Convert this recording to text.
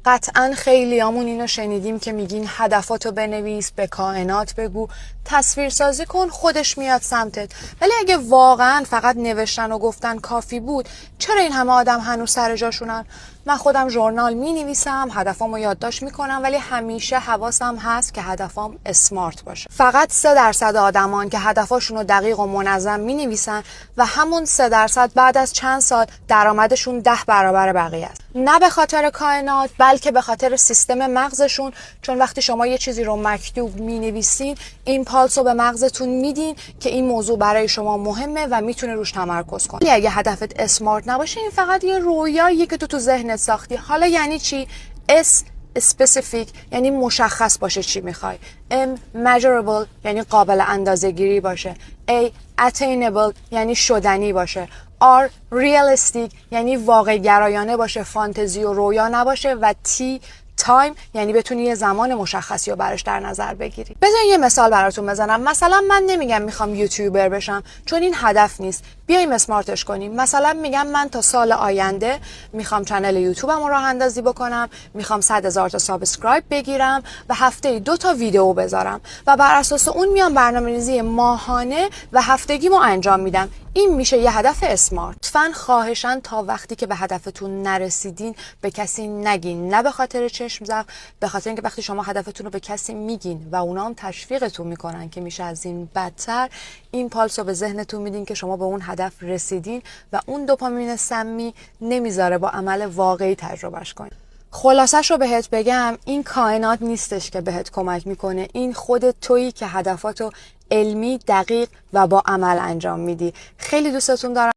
قطعا خیلیامون اینو شنیدیم که میگین هدفاتو بنویس، به کائنات بگو، تصویر سازی کن، خودش میاد سمتت. ولی اگه واقعا فقط نوشتن و گفتن کافی بود، چرا این همه آدم هنوز سر جاشونن؟ من خودم ژورنال مینویسم، هدفامو یادداشت میکنم، ولی همیشه حواسم هست که هدفام اسمارت باشه. فقط 3% آدمان که هدفاشونو دقیق و منظم مینویسن و همون 3% بعد از چند سال درآمدشون 10 برابر بقیه است. نه به خاطر کائنات، بلکه به خاطر سیستم مغزشون، چون وقتی شما یه چیزی رو مکتوب مینویسین، این پالس رو به مغزتون میدین که این موضوع برای شما مهمه و میتونه روش تمرکز کنه. ولی اگه هدفت اسمارت نباشه، این فقط یه رویاییه که تو ذهنت ساختی. حالا یعنی چی؟ specific یعنی مشخص باشه چی میخوای. measurable یعنی قابل اندازه گیری باشه. attainable یعنی شدنی باشه. realistic یعنی واقع گرایانه باشه، فانتزی و رویا نباشه. و تایم یعنی بتونی یه زمان مشخصی رو براش در نظر بگیری. بذارین یه مثال براتون بزنم. مثلا من نمیگم میخوام یوتیوبر بشم، چون این هدف نیست. بیایم اسمارتش کنیم. مثلا میگم من تا سال آینده میخوام چنل یوتیوبم رو راه اندازی بکنم، میخوام 100,000 تا سابسکرایب بگیرم و هفته‌ای 2 تا ویدیو بذارم و بر اساس اون میام برنامه‌ریزی ماهانه و هفتگیمو انجام میدم. این میشه یه هدف اسمارت. لطفاً خواهشاً تا وقتی که به هدفتون نرسیدین به کسی نگین. نه به خاطر چشم زخم، به خاطر اینکه وقتی شما هدفتون رو به کسی میگین و اونا هم تشویقتون میکنن که میشه از این بدتر، این پالس رو به ذهنتون میدین که شما به اون هدف رسیدین و اون دوپامین سمی نمیذاره با عمل واقعی تجربهش کنین. خلاصش رو بهت بگم، این کائنات نیستش که بهت کمک میکنه. این خود تویی که هدفاتو علمی، دقیق و با عمل انجام میدی. خیلی دوستتون دارم.